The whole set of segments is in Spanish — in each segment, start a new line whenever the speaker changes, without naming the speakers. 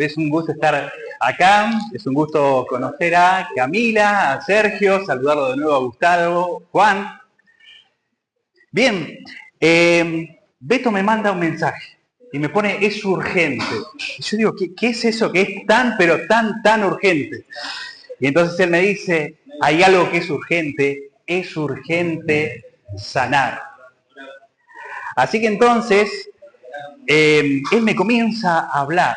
Es un gusto estar acá, es un gusto conocer a Camila, a Sergio, saludarlo de nuevo a Gustavo, Juan. Bien, Beto me manda un mensaje y me pone, es urgente. Y yo digo, ¿qué es eso que es tan, pero tan urgente? Y entonces él me dice, hay algo que es urgente sanar. Así que entonces, él me comienza a hablar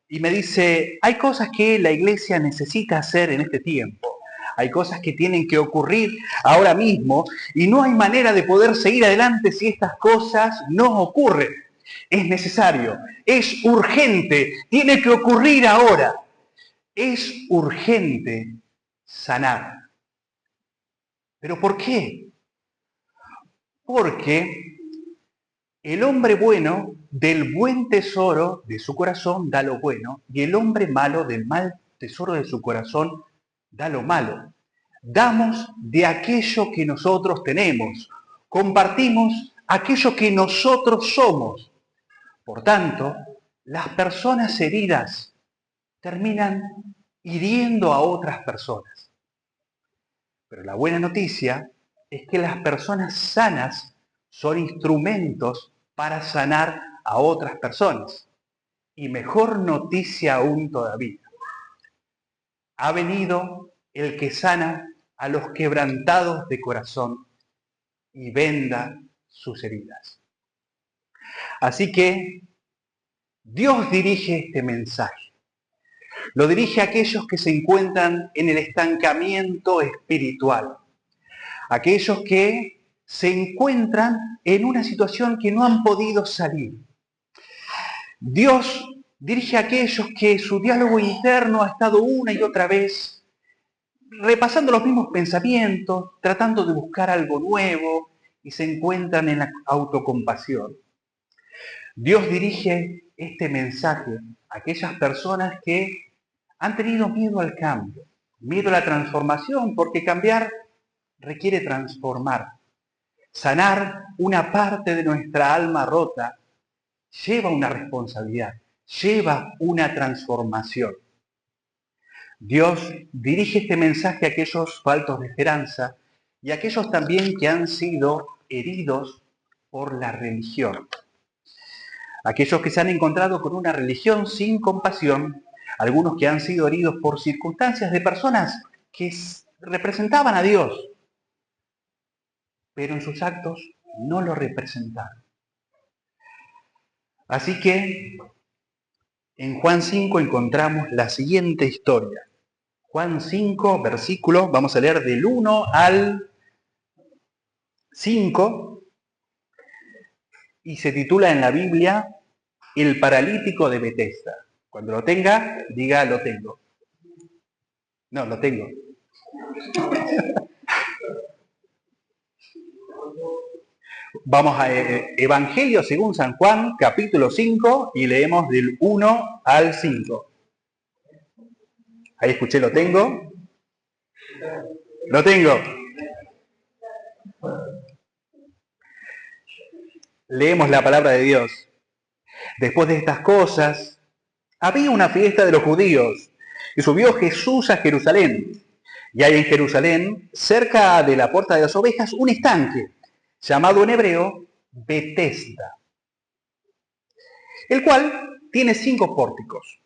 y me dice, hay cosas que la iglesia necesita hacer en este tiempo. Hay cosas que tienen que ocurrir ahora mismo y no hay manera de poder seguir adelante si estas cosas no ocurren. Es necesario, es urgente, tiene que ocurrir ahora. Es urgente sanar. ¿Pero por qué? Porque el hombre bueno del buen tesoro de su corazón da lo bueno y el hombre malo del mal tesoro de su corazón da lo malo. Damos de aquello que nosotros tenemos, compartimos aquello que nosotros somos. Por tanto, las personas heridas terminan hiriendo a otras personas. Pero la buena noticia es que las personas sanas son instrumentos para sanar a otras personas. Y mejor noticia aún todavía. Ha venido el que sana a los quebrantados de corazón y venda sus heridas. Así que Dios dirige este mensaje. Lo dirige a aquellos que se encuentran en el estancamiento espiritual. Aquellos que se encuentran en una situación que no han podido salir. Dios dirige a aquellos que su diálogo interno ha estado una y otra vez repasando los mismos pensamientos, tratando de buscar algo nuevo y se encuentran en la autocompasión. Dios dirige este mensaje a aquellas personas que han tenido miedo al cambio, miedo a la transformación, porque cambiar requiere transformar. Sanar una parte de nuestra alma rota lleva una responsabilidad, lleva una transformación. Dios dirige este mensaje a aquellos faltos de esperanza y a aquellos también que han sido heridos por la religión. Aquellos que se han encontrado con una religión sin compasión, algunos que han sido heridos por circunstancias de personas que representaban a Dios, pero en sus actos no lo representaron. Así que en Juan 5 encontramos la siguiente historia. Juan 5, versículo, vamos a leer del 1 al 5, y se titula en la Biblia El paralítico de Betesda. Cuando lo tenga, diga lo tengo. No, lo tengo. Vamos a Evangelio según San Juan, capítulo 5, y leemos del 1 al 5. Ahí escuché, lo tengo. Lo tengo. Leemos la palabra de Dios. Después de estas cosas, había una fiesta de los judíos, y subió Jesús a Jerusalén. Y hay en Jerusalén, cerca de la puerta de las ovejas, un estanque, llamado en hebreo Betesda, el cual tiene 5 pórticos.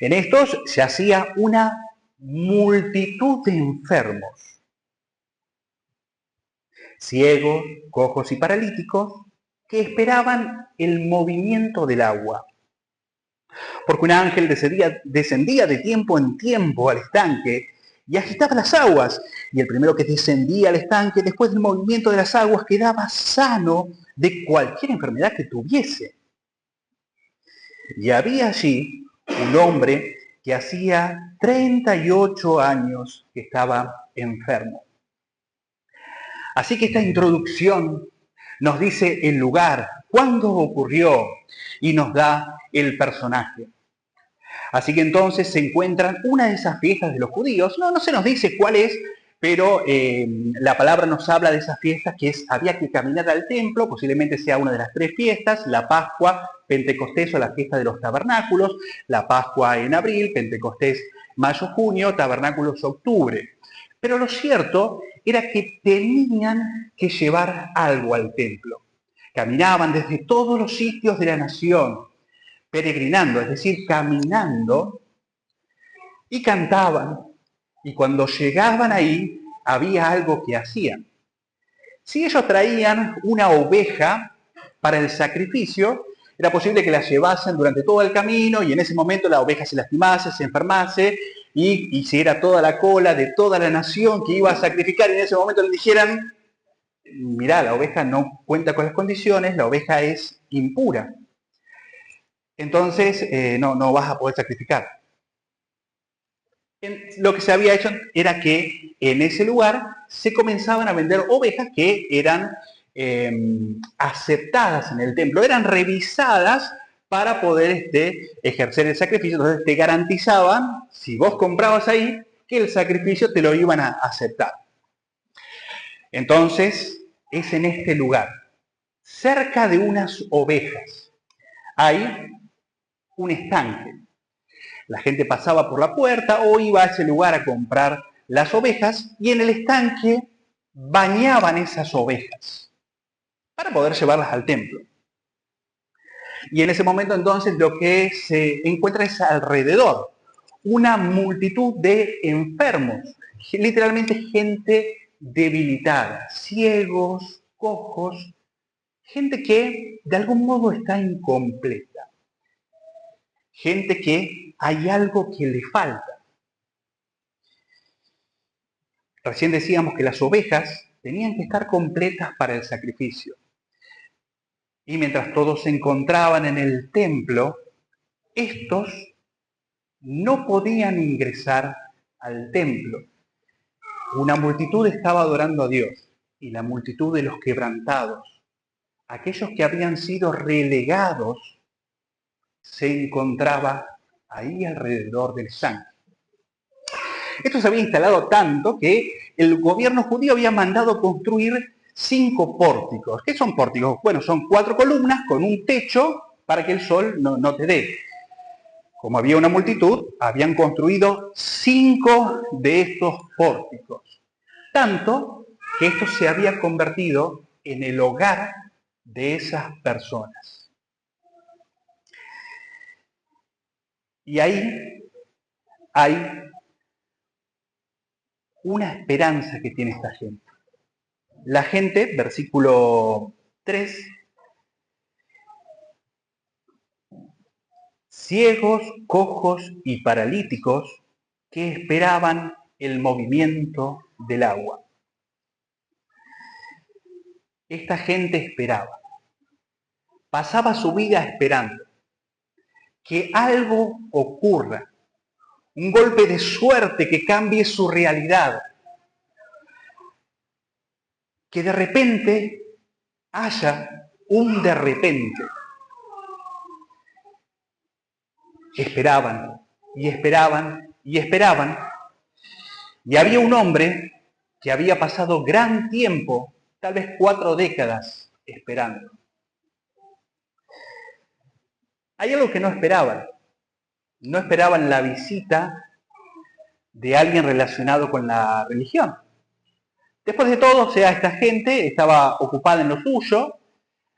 En estos yacía una multitud de enfermos, ciegos, cojos y paralíticos, que esperaban el movimiento del agua. Porque un ángel descendía de tiempo en tiempo al estanque y agitaba las aguas. Y el primero que descendía al estanque, después del movimiento de las aguas, quedaba sano de cualquier enfermedad que tuviese. Y había allí un hombre que hacía 38 años que estaba enfermo. Así que esta introducción nos dice el lugar, cuándo ocurrió, y nos da el personaje. Así que entonces se encuentran una de esas fiestas de los judíos. No se nos dice cuál es, pero la palabra nos habla de esas fiestas que había que caminar al templo, posiblemente sea una de las 3 fiestas, la Pascua, Pentecostés o la fiesta de los tabernáculos, la Pascua en abril, Pentecostés mayo-junio, tabernáculos octubre. Pero lo cierto era que tenían que llevar algo al templo. Caminaban desde todos los sitios de la nación, peregrinando, es decir, caminando, y cantaban. Y cuando llegaban ahí, había algo que hacían. Si ellos traían una oveja para el sacrificio, era posible que la llevasen durante todo el camino y en ese momento la oveja se lastimase, se enfermase y hiciera toda la cola de toda la nación que iba a sacrificar y en ese momento le dijeran, mirá, la oveja no cuenta con las condiciones, la oveja es impura. Entonces no vas a poder sacrificar. Lo que se había hecho era que en ese lugar se comenzaban a vender ovejas que eran aceptadas en el templo, eran revisadas para poder ejercer el sacrificio. Entonces te garantizaban, si vos comprabas ahí, que el sacrificio te lo iban a aceptar. Entonces, es en este lugar, cerca de unas ovejas, hay un estanque. La gente pasaba por la puerta o iba a ese lugar a comprar las ovejas y en el estanque bañaban esas ovejas para poder llevarlas al templo. Y en ese momento entonces lo que se encuentra es alrededor una multitud de enfermos, literalmente gente debilitada, ciegos, cojos, gente que de algún modo está incompleta, gente que hay algo que le falta. Recién decíamos que las ovejas tenían que estar completas para el sacrificio. Y mientras todos se encontraban en el templo, estos no podían ingresar al templo. Una multitud estaba adorando a Dios y la multitud de los quebrantados, aquellos que habían sido relegados, se encontraba ahí alrededor del estanque. Esto se había instalado tanto que el gobierno judío había mandado construir 5 pórticos. ¿Qué son pórticos? Bueno, son 4 columnas con un techo para que el sol no te dé. Como había una multitud, habían construido 5 de estos pórticos. Tanto que esto se había convertido en el hogar de esas personas. Y ahí hay una esperanza que tiene esta gente. La gente, versículo 3, ciegos, cojos y paralíticos que esperaban el movimiento del agua. Esta gente esperaba, pasaba su vida esperando que algo ocurra, un golpe de suerte que cambie su realidad, que de repente haya un de repente. Esperaban y esperaban y esperaban. Y había un hombre que había pasado gran tiempo, tal vez 4 décadas, esperando. Hay algo que no esperaban. No esperaban la visita de alguien relacionado con la religión. Después de todo, o sea, esta gente estaba ocupada en lo suyo,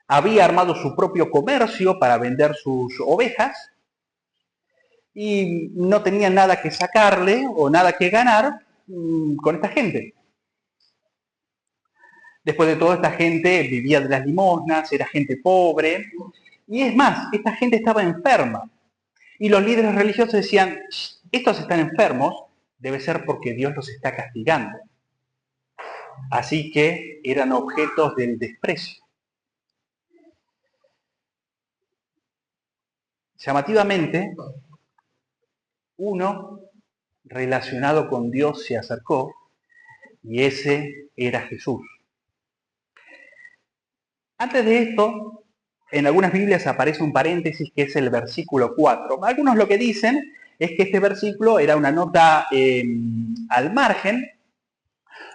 había armado su propio comercio para vender sus ovejas y no tenían nada que sacarle o nada que ganar con esta gente. Después de todo, esta gente vivía de las limosnas, era gente pobre, y es más, esta gente estaba enferma. Y los líderes religiosos decían, estos están enfermos, debe ser porque Dios los está castigando. Así que eran objetos del desprecio. Llamativamente, uno relacionado con Dios se acercó y ese era Jesús. Antes de esto, en algunas Biblias aparece un paréntesis que es el versículo 4. Algunos lo que dicen es que este versículo era una nota al margen,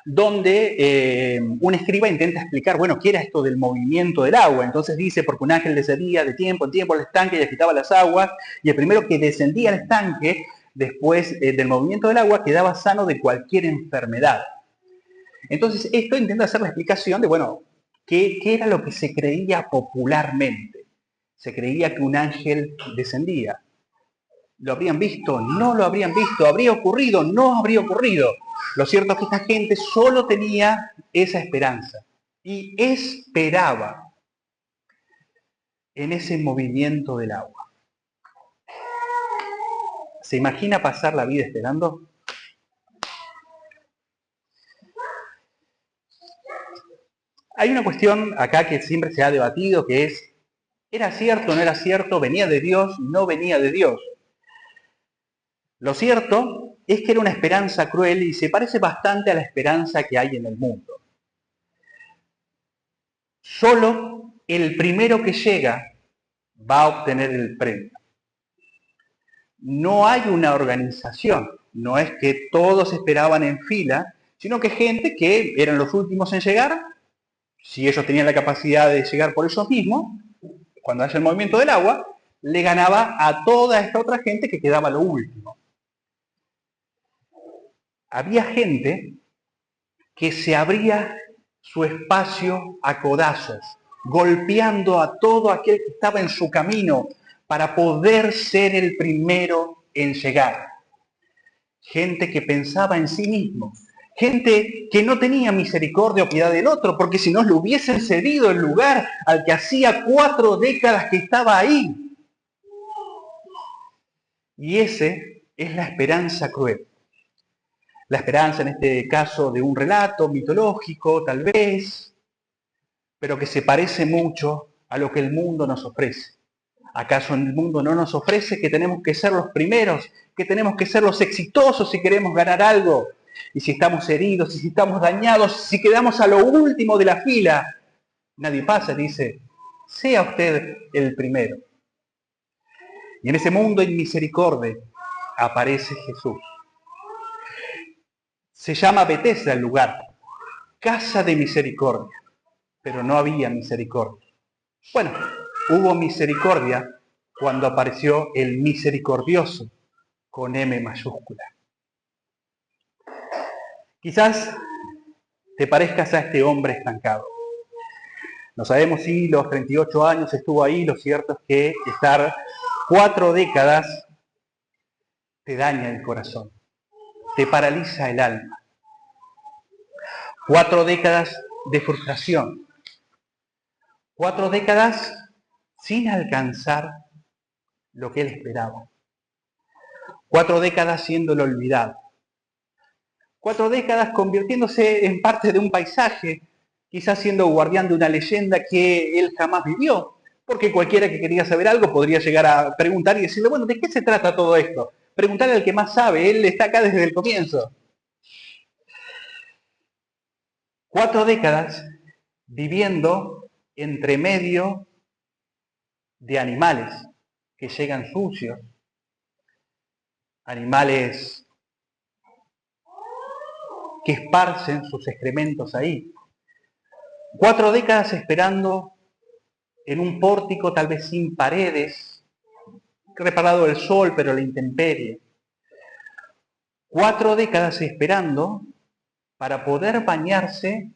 donde un escriba intenta explicar, bueno, ¿qué era esto del movimiento del agua? Entonces dice, porque un ángel descendía de tiempo en tiempo al estanque y agitaba las aguas, y el primero que descendía al estanque, después del movimiento del agua, quedaba sano de cualquier enfermedad. Entonces, esto intenta hacer la explicación de, bueno, ¿qué era lo que se creía popularmente? Se creía que un ángel descendía. ¿Lo habrían visto? No lo habrían visto. ¿Habría ocurrido? No habría ocurrido. Lo cierto es que esta gente solo tenía esa esperanza y esperaba en ese movimiento del agua. ¿Se imagina pasar la vida esperando? Hay una cuestión acá que siempre se ha debatido, que es, ¿era cierto o no era cierto? ¿Venía de Dios? ¿No venía de Dios? Lo cierto es que era una esperanza cruel y se parece bastante a la esperanza que hay en el mundo. Solo el primero que llega va a obtener el premio. No hay una organización, no es que todos esperaban en fila, sino que gente que eran los últimos en llegar, si ellos tenían la capacidad de llegar por ellos mismos, cuando haya el movimiento del agua, le ganaba a toda esta otra gente que quedaba lo último. Había gente que se abría su espacio a codazos, golpeando a todo aquel que estaba en su camino para poder ser el primero en llegar. Gente que pensaba en sí mismo, gente que no tenía misericordia o piedad del otro, porque si no le hubiesen cedido el lugar al que hacía 4 décadas que estaba ahí. Y ese es la esperanza cruel. La esperanza en este caso de un relato mitológico, tal vez, pero que se parece mucho a lo que el mundo nos ofrece. ¿Acaso el mundo no nos ofrece que tenemos que ser los primeros, que tenemos que ser los exitosos si queremos ganar algo? Y si estamos heridos, y si estamos dañados, si quedamos a lo último de la fila, nadie pasa, dice, sea usted el primero. Y en ese mundo en misericordia aparece Jesús. Se llama Betesda el lugar, casa de misericordia, pero no había misericordia. Bueno, hubo misericordia cuando apareció el misericordioso con M mayúscula. Quizás te parezcas a este hombre estancado. No sabemos si los 38 años estuvo ahí, lo cierto es que estar 4 décadas te daña el corazón, te paraliza el alma. 4 décadas de frustración, 4 décadas sin alcanzar lo que él esperaba. 4 décadas siéndolo olvidado. 4 décadas convirtiéndose en parte de un paisaje, quizás siendo guardián de una leyenda que él jamás vivió, porque cualquiera que quería saber algo podría llegar a preguntar y decirle, bueno, ¿de qué se trata todo esto? Preguntarle al que más sabe, él está acá desde el comienzo. 4 décadas viviendo entre medio de animales que llegan sucios, animales que esparcen sus excrementos ahí. 4 décadas esperando en un pórtico tal vez sin paredes, reparado del sol, pero la intemperie. 4 décadas esperando para poder bañarse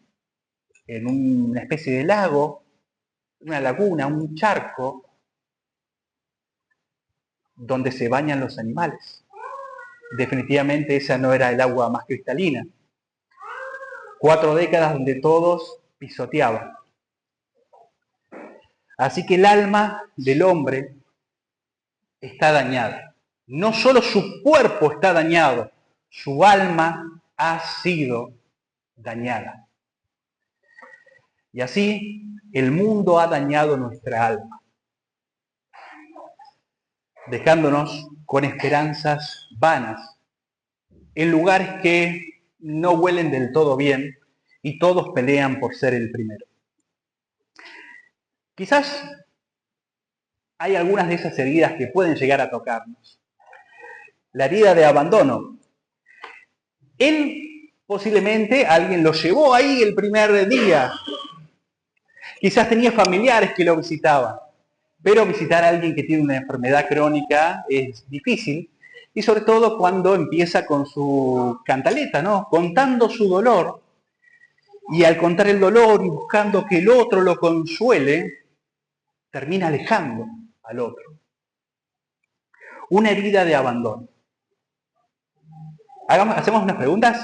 en una especie de lago, una laguna, un charco, donde se bañan los animales. Definitivamente esa no era el agua más cristalina. 4 décadas donde todos pisoteaban. Así que el alma del hombre está dañada. No solo su cuerpo está dañado, su alma ha sido dañada. Y así el mundo ha dañado nuestra alma, dejándonos con esperanzas vanas, en lugares que no huelen del todo bien y todos pelean por ser el primero. Quizás hay algunas de esas heridas que pueden llegar a tocarnos. La herida de abandono. Él Posiblemente alguien lo llevó ahí el primer día. Quizás tenía familiares que lo visitaban. Pero visitar a alguien que tiene una enfermedad crónica es difícil. Y sobre todo cuando empieza con su cantaleta, ¿no? Contando su dolor. Y al contar el dolor y buscando que el otro lo consuele, termina alejando al otro. Una herida de abandono. Hacemos unas preguntas.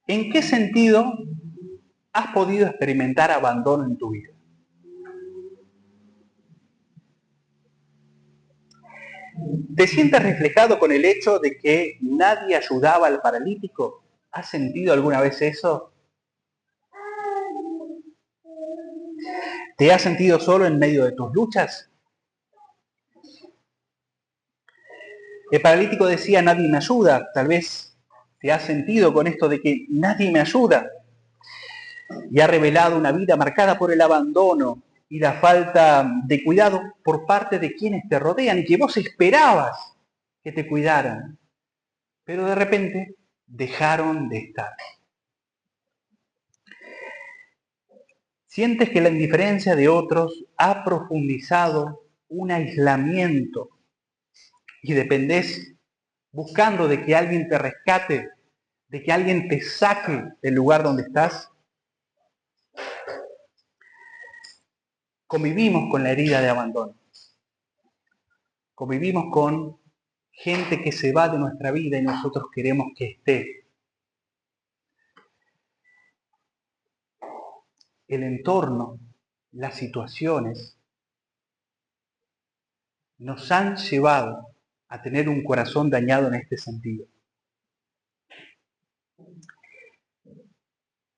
¿En qué sentido has podido experimentar abandono en tu vida? ¿Te sientes reflejado con el hecho de que nadie ayudaba al paralítico? ¿Has sentido alguna vez eso? ¿Te has sentido solo en medio de tus luchas? El paralítico decía, nadie me ayuda. Tal vez te has sentido con esto de que nadie me ayuda. Y ha revelado una vida marcada por el abandono y la falta de cuidado por parte de quienes te rodean y que vos esperabas que te cuidaran. Pero de repente dejaron de estar. Sientes que la indiferencia de otros ha profundizado un aislamiento y dependés buscando de que alguien te rescate, de que alguien te saque del lugar donde estás. Convivimos con la herida de abandono. Convivimos con gente que se va de nuestra vida y nosotros queremos que esté. El entorno, las situaciones, nos han llevado a tener un corazón dañado en este sentido.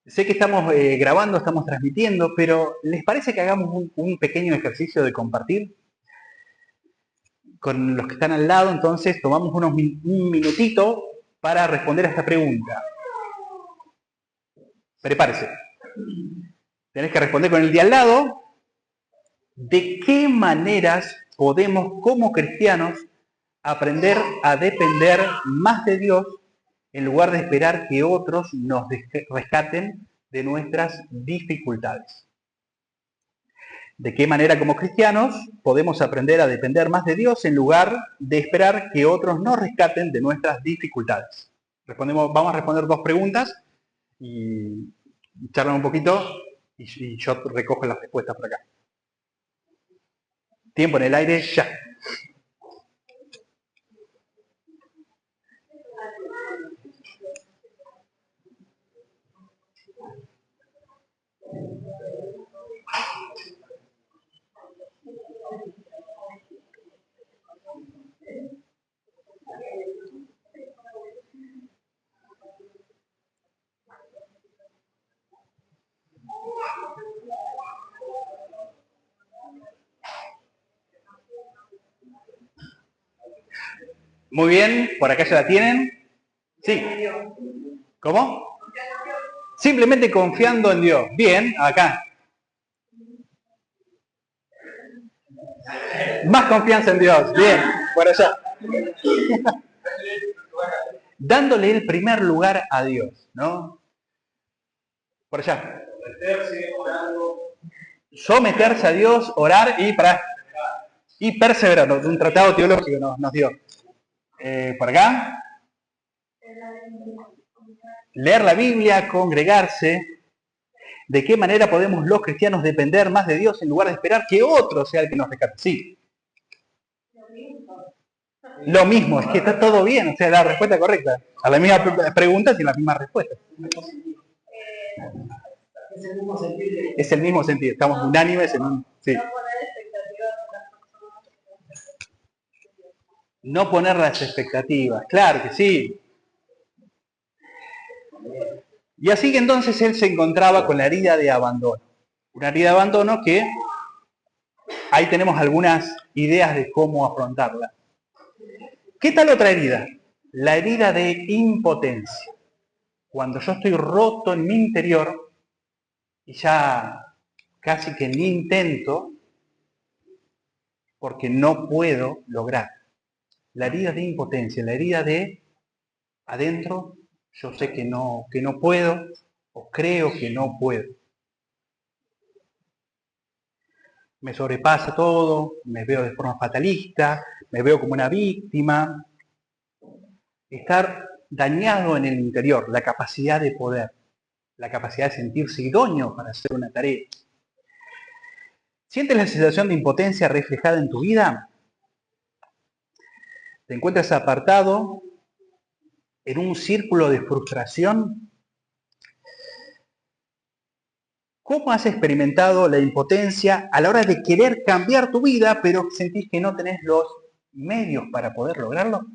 Sé que estamos grabando, estamos transmitiendo, pero ¿les parece que hagamos un pequeño ejercicio de compartir con los que están al lado? Entonces tomamos un minutito para responder a esta pregunta. Prepárese. Tenés que responder con el de al lado. ¿De qué maneras podemos, como cristianos, aprender a depender más de Dios en lugar de esperar que otros nos rescaten de nuestras dificultades? ¿De qué manera como cristianos podemos aprender a depender más de Dios en lugar de esperar que otros nos rescaten de nuestras dificultades? Vamos a responder dos preguntas y charlan un poquito y yo recojo las respuestas por acá. Tiempo en el aire, ya. Muy bien, por acá ya la tienen. Sí. ¿Cómo? Simplemente confiando en Dios. Bien, acá. Más confianza en Dios. Bien, por allá. Dándole el primer lugar a Dios, ¿no? Por allá. Someterse a Dios, orar y perseverar. Un tratado teológico nos dio. Por acá. Leer la Biblia, congregarse. ¿De qué manera podemos los cristianos depender más de Dios en lugar de esperar que otro sea el que nos rescate? Sí. Lo mismo, es que está todo bien, o sea, la respuesta correcta. A la misma pregunta y la misma respuesta. Es el mismo sentido, estamos unánimes en un... Sí. No poner las expectativas, claro que sí. Y así que entonces él se encontraba con la herida de abandono. Una herida de abandono que ahí tenemos algunas ideas de cómo afrontarla. ¿Qué tal otra herida? La herida de impotencia. Cuando yo estoy roto en mi interior y ya casi que ni intento porque no puedo lograr. La herida de impotencia, la herida de adentro yo sé que no puedo, o creo que no puedo. Me sobrepasa todo, me veo de forma fatalista, me veo como una víctima. Estar dañado en el interior, la capacidad de poder, la capacidad de sentirse idóneo para hacer una tarea. ¿Sientes la sensación de impotencia reflejada en tu vida? ¿Te encuentras apartado en un círculo de frustración? ¿Cómo has experimentado la impotencia a la hora de querer cambiar tu vida, pero sentís que no tenés los medios para poder lograrlo?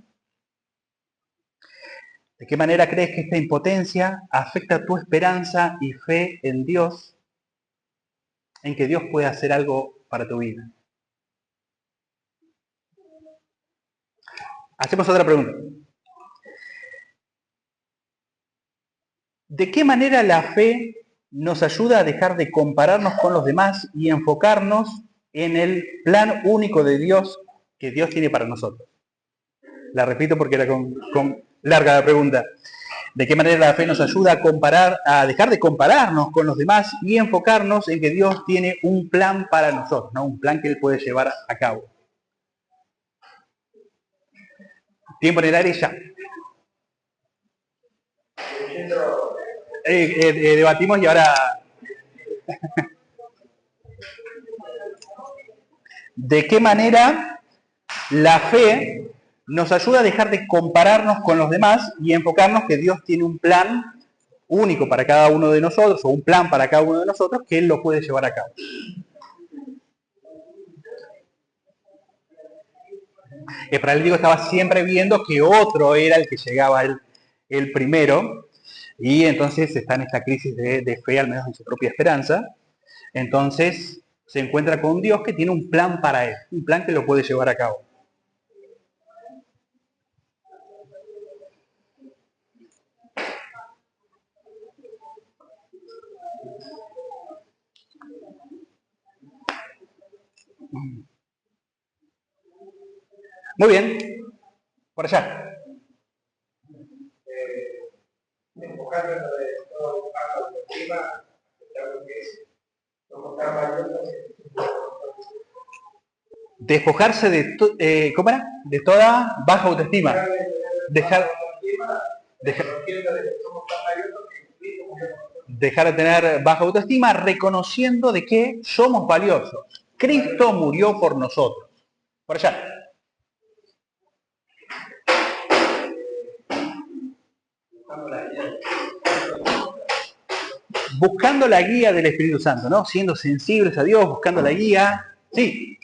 ¿De qué manera crees que esta impotencia afecta tu esperanza y fe en Dios, en que Dios puede hacer algo para tu vida? Hacemos otra pregunta. ¿De qué manera la fe nos ayuda a dejar de compararnos con los demás y enfocarnos en el plan único de Dios que Dios tiene para nosotros? La repito porque era con larga la pregunta. ¿De qué manera la fe nos ayuda a dejar de compararnos con los demás y enfocarnos en que Dios tiene un plan para nosotros, ¿no? Un plan que Él puede llevar a cabo? Tiempo en el aire ya. Debatimos y ahora... ¿De qué manera la fe nos ayuda a dejar de compararnos con los demás y enfocarnos que Dios tiene un plan único para cada uno de nosotros, o un plan para cada uno de nosotros, que Él lo puede llevar a cabo? El paralítico estaba siempre viendo que otro era el que llegaba el primero, y entonces está en esta crisis de fe, al menos en su propia esperanza. Entonces se encuentra con Dios que tiene un plan para él, un plan que lo puede llevar a cabo. Muy bien, por allá. Despojarse de, ¿cómo era? De toda baja autoestima. Dejar de tener baja autoestima, reconociendo de que somos valiosos. Cristo murió por nosotros. Por allá. Buscando la guía del Espíritu Santo, ¿no? Siendo sensibles a Dios, buscando la guía. Sí.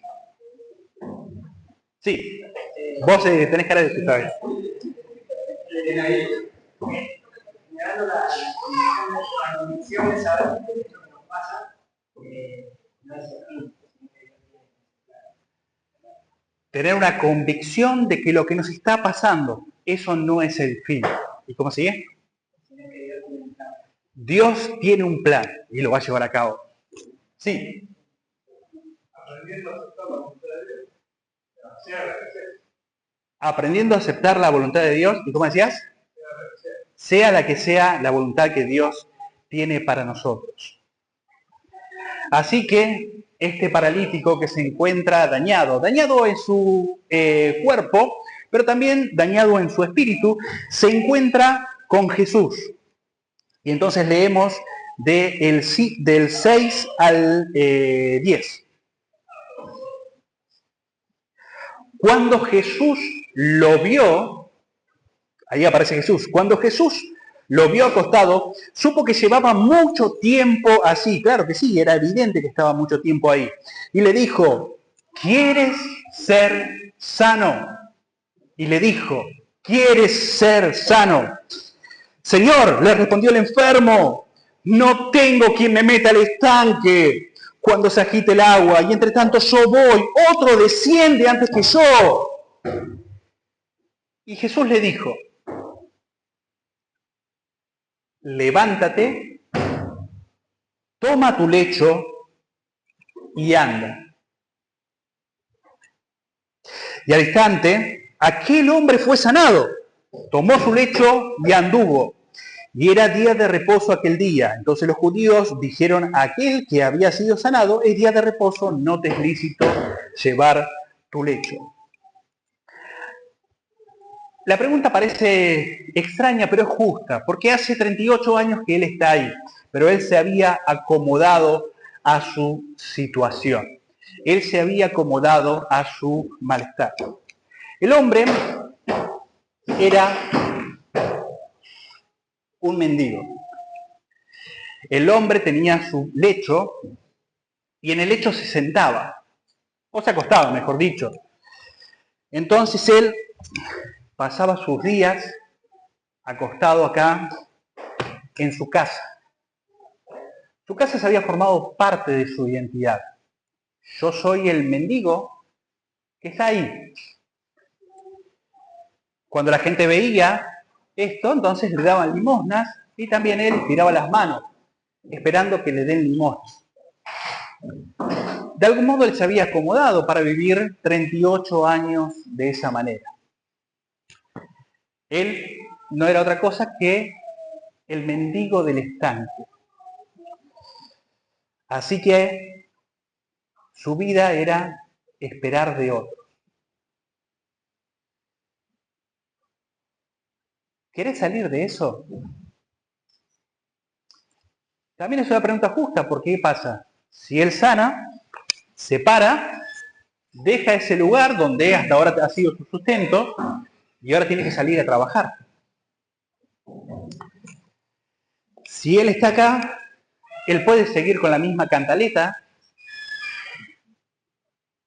Sí. Vos tenés cara de que sabes. Mirando la condición de saber lo que nos pasa, no es así. Tener una convicción de que lo que nos está pasando, eso no es el fin. ¿Y cómo sigue? Dios tiene un plan y lo va a llevar a cabo. Sí. Aprendiendo a aceptar la voluntad de Dios. ¿Y cómo decías? Sea la que sea la voluntad que Dios tiene para nosotros. Así que este paralítico que se encuentra dañado en su cuerpo, pero también dañado en su espíritu, se encuentra con Jesús. Y entonces leemos del 6 al 10. Cuando Jesús lo vio, ahí aparece Jesús, cuando Jesús lo vio acostado, supo que llevaba mucho tiempo así. Claro que sí, era evidente que estaba mucho tiempo ahí. Y le dijo, ¿quieres ser sano? Y le dijo, ¿quieres ser sano? Señor, le respondió el enfermo, no tengo quien me meta al estanque cuando se agite el agua, y entre tanto yo voy, otro desciende antes que yo. Y Jesús le dijo, levántate, toma tu lecho y anda. Y al instante, aquel hombre fue sanado. Tomó su lecho y anduvo. Y era día de reposo aquel día. Entonces los judíos dijeron a aquel que había sido sanado: es día de reposo, no te es lícito llevar tu lecho. La pregunta parece extraña, pero es justa, porque hace 38 años que él está ahí, pero él se había acomodado a su situación. Él se había acomodado a su malestar. El hombre era un mendigo. El hombre tenía su lecho y en el lecho se sentaba, o se acostaba, mejor dicho. Entonces él pasaba sus días acostado acá en su casa. Su casa se había formado parte de su identidad. Yo soy el mendigo que está ahí. Cuando la gente veía esto, entonces le daban limosnas y también él tiraba las manos, esperando que le den limosnas. De algún modo él se había acomodado para vivir 38 años de esa manera. Él no era otra cosa que el mendigo del estanque. Así que su vida era esperar de otros. ¿Querés salir de eso? También es una pregunta justa, porque ¿qué pasa? Si él sana, se para, deja ese lugar donde hasta ahora ha sido su sustento y ahora tiene que salir a trabajar. Si él está acá, él puede seguir con la misma cantaleta.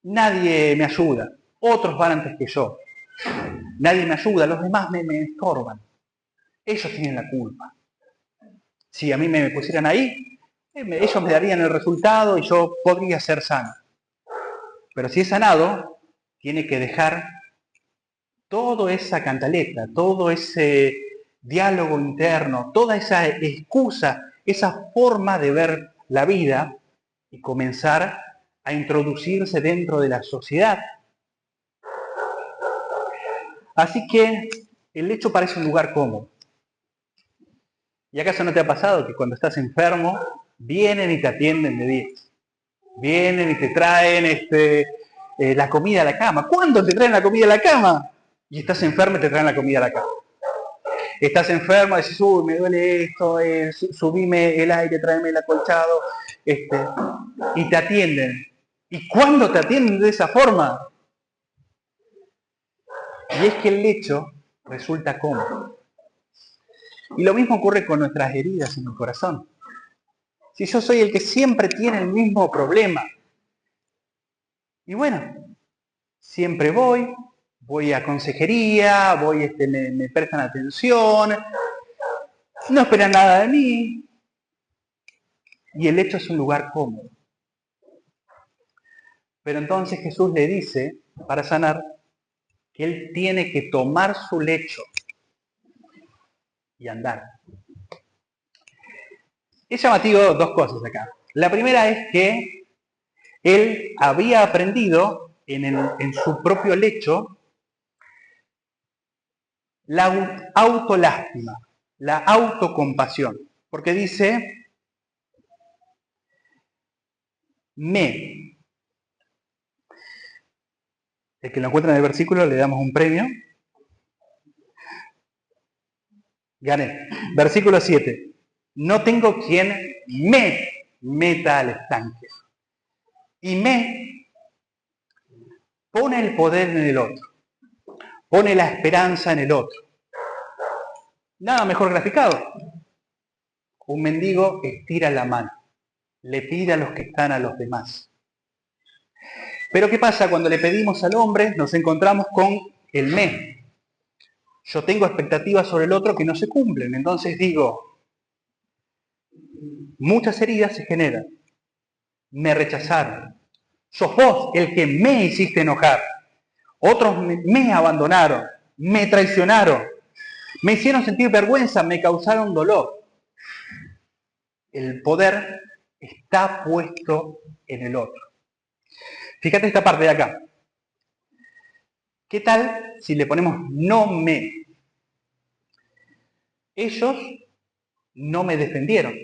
Nadie me ayuda, otros van antes que yo. Nadie me ayuda, los demás me estorban. Ellos tienen la culpa. Si a mí me pusieran ahí, ellos me darían el resultado y yo podría ser sano. Pero si es sanado, tiene que dejar toda esa cantaleta, todo ese diálogo interno, toda esa excusa, esa forma de ver la vida y comenzar a introducirse dentro de la sociedad. Así que el lecho parece un lugar cómodo. ¿Y acaso no te ha pasado que cuando estás enfermo vienen y te atienden de 10? Vienen y te traen la comida a la cama. ¿Cuándo te traen la comida a la cama? Y estás enfermo y te traen la comida a la cama. Estás enfermo, decís: uy, me duele esto, subime el aire, tráeme el acolchado, y te atienden. ¿Y cuándo te atienden de esa forma? Y es que el lecho resulta cómodo. Y lo mismo ocurre con nuestras heridas en el corazón. Si yo soy el que siempre tiene el mismo problema, y bueno, siempre voy a consejería, me prestan atención, no esperan nada de mí, y el lecho es un lugar cómodo. Pero entonces Jesús le dice, para sanar, que él tiene que tomar su lecho y andar. Es llamativo dos cosas acá. La primera es que él había aprendido en su propio lecho la autolástima, la autocompasión. Porque dice, el que lo encuentra en el versículo le damos un premio. Gané. Versículo 7. No tengo quien me meta al estanque. Y pone el poder en el otro. Pone la esperanza en el otro. Nada mejor graficado. Un mendigo estira la mano. Le pide a los que están a los demás. Pero ¿qué pasa? Cuando le pedimos al hombre, nos encontramos con el me. Yo tengo expectativas sobre el otro que no se cumplen. Entonces digo, muchas heridas se generan. Me rechazaron. Sos vos el que me hiciste enojar. Otros me abandonaron, me traicionaron, me hicieron sentir vergüenza, me causaron dolor. El poder está puesto en el otro. Fíjate esta parte de acá. ¿Qué tal si le ponemos no me? Ellos no me defendieron.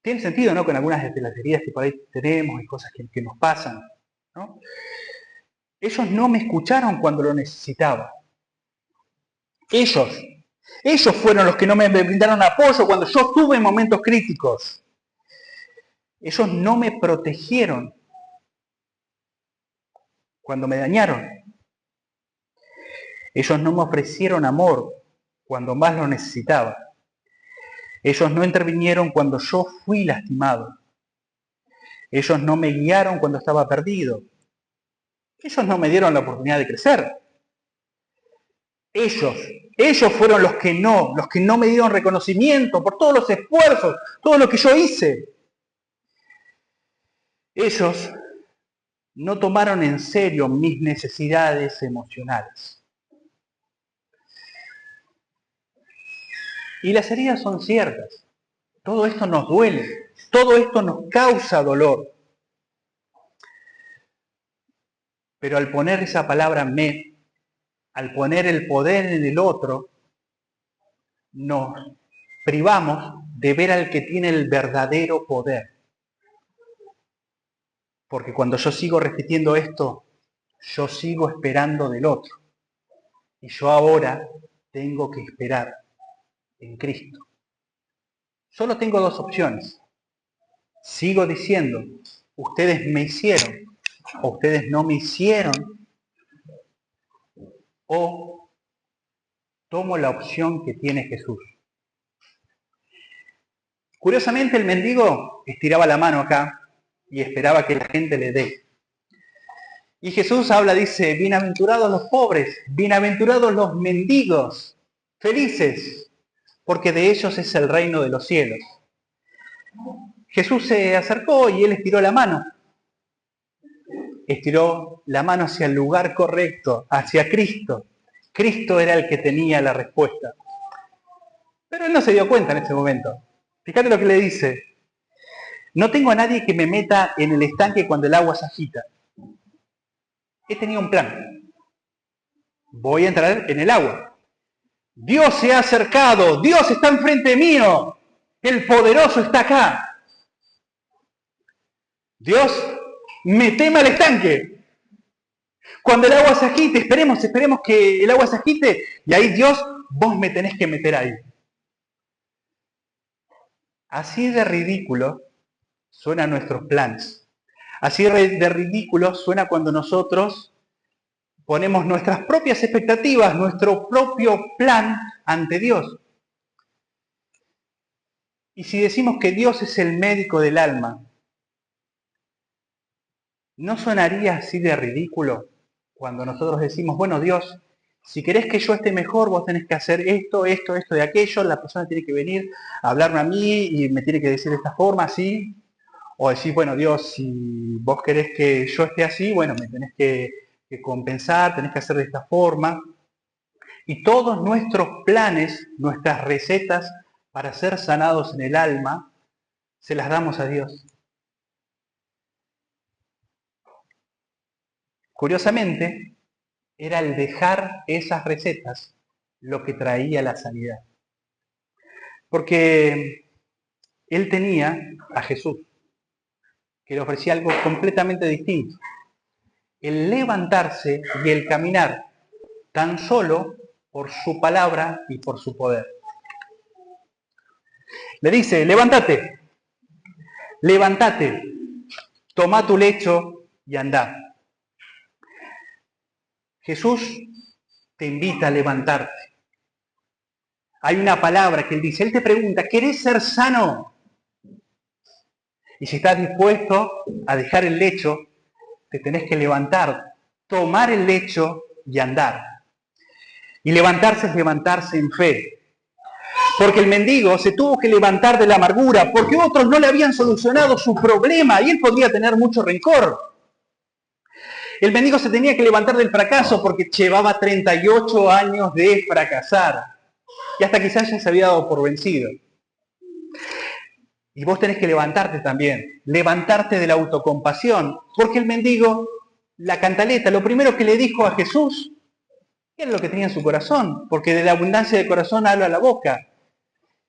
Tiene sentido, ¿no? Con algunas de las heridas que por ahí tenemos y cosas que nos pasan, ¿no? Ellos no me escucharon cuando lo necesitaba. Ellos fueron los que no me brindaron apoyo cuando yo estuve en momentos críticos. Ellos no me protegieron cuando me dañaron. Ellos no me ofrecieron amor cuando más lo necesitaba. Ellos no intervinieron cuando yo fui lastimado. Ellos no me guiaron cuando estaba perdido. Ellos no me dieron la oportunidad de crecer. Ellos fueron los que no me dieron reconocimiento por todos los esfuerzos, todo lo que yo hice. Ellos no tomaron en serio mis necesidades emocionales. Y las heridas son ciertas. Todo esto nos duele. Todo esto nos causa dolor. Pero al poner esa palabra me, al poner el poder en el otro, nos privamos de ver al que tiene el verdadero poder. Porque cuando yo sigo repitiendo esto, yo sigo esperando del otro. Y yo ahora tengo que esperar en Cristo. Solo tengo dos opciones. Sigo diciendo, ustedes me hicieron, o ustedes no me hicieron, o tomo la opción que tiene Jesús. Curiosamente, el mendigo estiraba la mano acá y esperaba que la gente le dé. Y Jesús habla, dice, bienaventurados los pobres, bienaventurados los mendigos, felices, porque de ellos es el reino de los cielos. Jesús se acercó y él estiró la mano. Estiró la mano hacia el lugar correcto, hacia Cristo. Cristo era el que tenía la respuesta. Pero él no se dio cuenta en ese momento. Fíjate lo que le dice. No tengo a nadie que me meta en el estanque cuando el agua se agita. He tenido un plan. Voy a entrar en el agua. Dios se ha acercado. Dios está enfrente mío. El poderoso está acá. Dios, meteme al estanque. Cuando el agua se agite, esperemos que el agua se agite. Y ahí Dios, vos me tenés que meter ahí. Así de ridículo suenan nuestros planes. Así de ridículo suena cuando nosotros ponemos nuestras propias expectativas, nuestro propio plan ante Dios. Y si decimos que Dios es el médico del alma, ¿no sonaría así de ridículo cuando nosotros decimos, bueno, Dios, si querés que yo esté mejor, vos tenés que hacer esto y aquello, la persona tiene que venir a hablarme a mí y me tiene que decir de esta forma, así? O decís, bueno, Dios, si vos querés que yo esté así, bueno, me tenés que compensar, tenés que hacer de esta forma. Y todos nuestros planes, nuestras recetas para ser sanados en el alma, se las damos a Dios. Curiosamente, era el dejar esas recetas lo que traía la sanidad. Porque él tenía a Jesús, que le ofrecía algo completamente distinto. El levantarse y el caminar tan solo por su palabra y por su poder. Le dice, levántate, toma tu lecho y andá. Jesús te invita a levantarte. Hay una palabra que él dice, él te pregunta, ¿querés ser sano? Y si estás dispuesto a dejar el lecho, te tenés que levantar, tomar el lecho y andar. Y levantarse es levantarse en fe. Porque el mendigo se tuvo que levantar de la amargura, porque otros no le habían solucionado su problema y él podría tener mucho rencor. El mendigo se tenía que levantar del fracaso porque llevaba 38 años de fracasar. Y hasta quizás ya se había dado por vencido. Y vos tenés que levantarte también, levantarte de la autocompasión, porque el mendigo, la cantaleta, lo primero que le dijo a Jesús, Era lo que tenía en su corazón, porque de la abundancia del corazón habla la boca.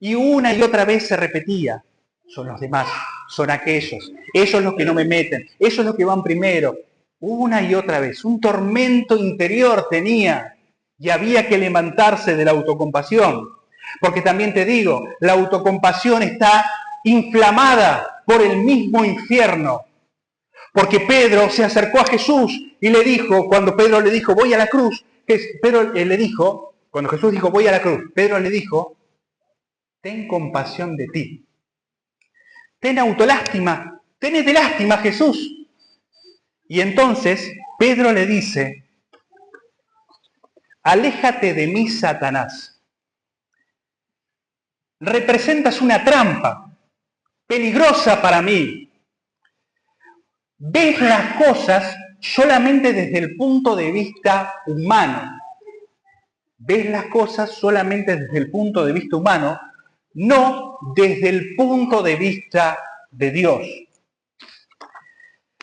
Y una y otra vez se repetía, son los demás, son aquellos, ellos los que no me meten, ellos los que van primero. Una y otra vez, un tormento interior tenía y había que levantarse de la autocompasión. Porque también te digo, la autocompasión está inflamada por el mismo infierno. Porque Pedro se acercó a Jesús y le dijo, cuando Pedro le dijo, voy a la cruz, cuando Jesús dijo, voy a la cruz, Pedro le dijo, ten compasión de ti. Ten autolástima, tenete lástima, Jesús. Y entonces Pedro le dice, aléjate de mí, Satanás. Representas una trampa peligrosa para mí. Ves las cosas solamente desde el punto de vista humano. Ves las cosas solamente desde el punto de vista humano, no desde el punto de vista de Dios.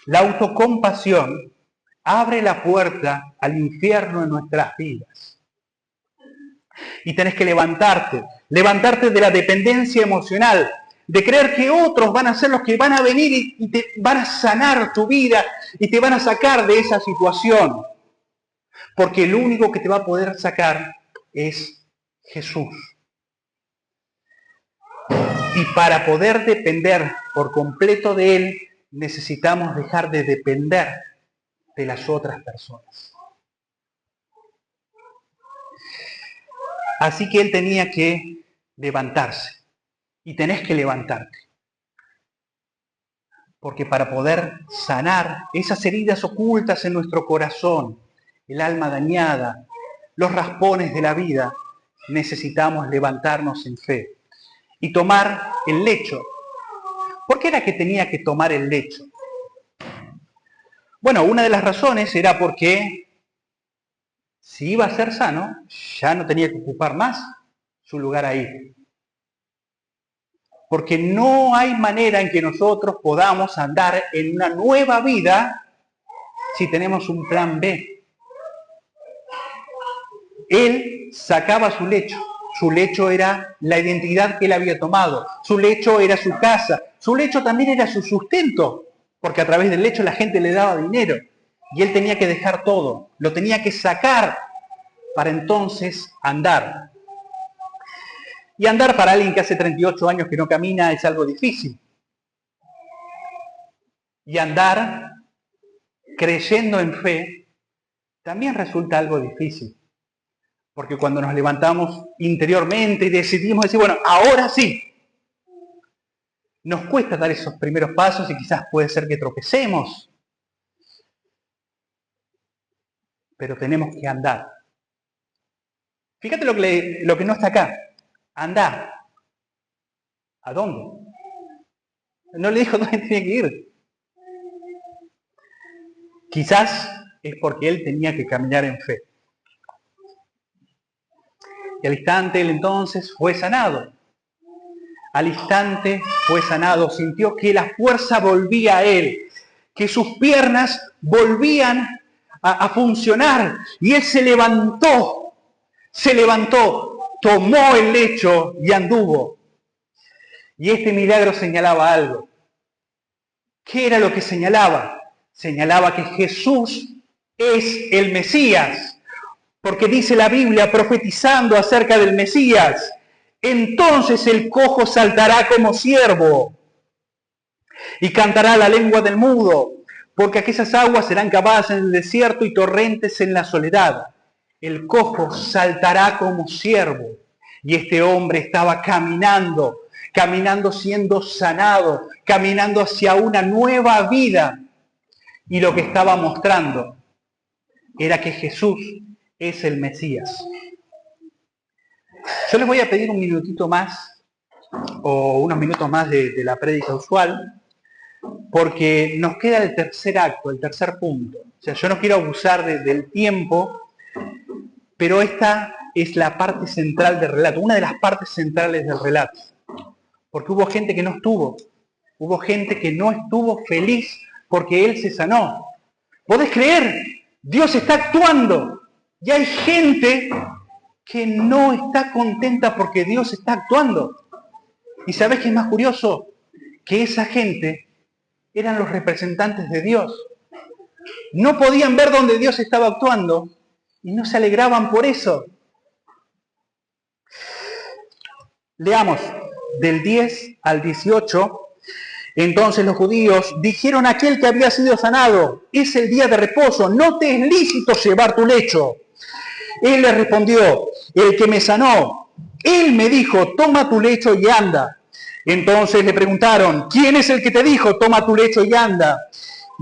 La autocompasión abre la puerta al infierno en nuestras vidas. Y tenés que levantarte de la dependencia emocional, de creer que otros van a ser los que van a venir y te van a sanar tu vida y te van a sacar de esa situación. Porque el único que te va a poder sacar es Jesús. Y para poder depender por completo de Él, necesitamos dejar de depender de las otras personas. Así que Él tenía que levantarse. Y tenés que levantarte. Porque para poder sanar esas heridas ocultas en nuestro corazón, el alma dañada, los raspones de la vida, necesitamos levantarnos en fe y tomar el lecho. ¿Por qué era que tenía que tomar el lecho? Bueno, una de las razones era porque si iba a ser sano, ya no tenía que ocupar más su lugar ahí. Porque no hay manera en que nosotros podamos andar en una nueva vida si tenemos un plan B. Él sacaba su lecho. Su lecho era la identidad que él había tomado. Su lecho era su casa. Su lecho también era su sustento. Porque a través del lecho la gente le daba dinero. Y él tenía que dejar todo. Lo tenía que sacar para entonces andar. Y andar para alguien que hace 38 años que no camina es algo difícil. Y andar creyendo en fe también resulta algo difícil. Porque cuando nos levantamos interiormente y decidimos decir, bueno, ahora sí, nos cuesta dar esos primeros pasos y quizás puede ser que tropecemos. Pero tenemos que andar. Fíjate lo que no está acá. Andar. ¿A dónde? No le dijo dónde tenía que ir. Quizás es porque él tenía que caminar en fe. Y al instante él entonces fue sanado. Al instante fue sanado. Sintió que la fuerza volvía a él. Que sus piernas volvían a funcionar. Y él se levantó. Tomó el lecho y anduvo. Y este milagro señalaba algo. ¿Qué era lo que señalaba? Señalaba que Jesús es el Mesías. Porque dice la Biblia profetizando acerca del Mesías. Entonces el cojo saltará como ciervo y cantará la lengua del mudo, porque aquellas aguas serán cavadas en el desierto y torrentes en la soledad. El cojo saltará como ciervo. Y este hombre estaba caminando siendo sanado, caminando hacia una nueva vida. Y lo que estaba mostrando era que Jesús es el Mesías. Yo les voy a pedir un minutito más, o unos minutos más de la prédica usual, porque nos queda el tercer acto, el tercer punto. O sea, yo no quiero abusar del tiempo, pero esta es la parte central del relato, una de las partes centrales del relato. Porque hubo gente que no estuvo, hubo gente que no estuvo feliz porque él se sanó. ¿Podés creer? Dios está actuando. Y hay gente que no está contenta porque Dios está actuando. ¿Y sabes qué es más curioso? Que esa gente eran los representantes de Dios. No podían ver dónde Dios estaba actuando y no se alegraban por eso. Leamos del 10 al 18. Entonces los judíos dijeron a aquel que había sido sanado: es el día de reposo, no te es lícito llevar tu lecho. Él le respondió: el que me sanó, él me dijo: toma tu lecho y anda. Entonces le preguntaron: ¿quién es el que te dijo: toma tu lecho y anda?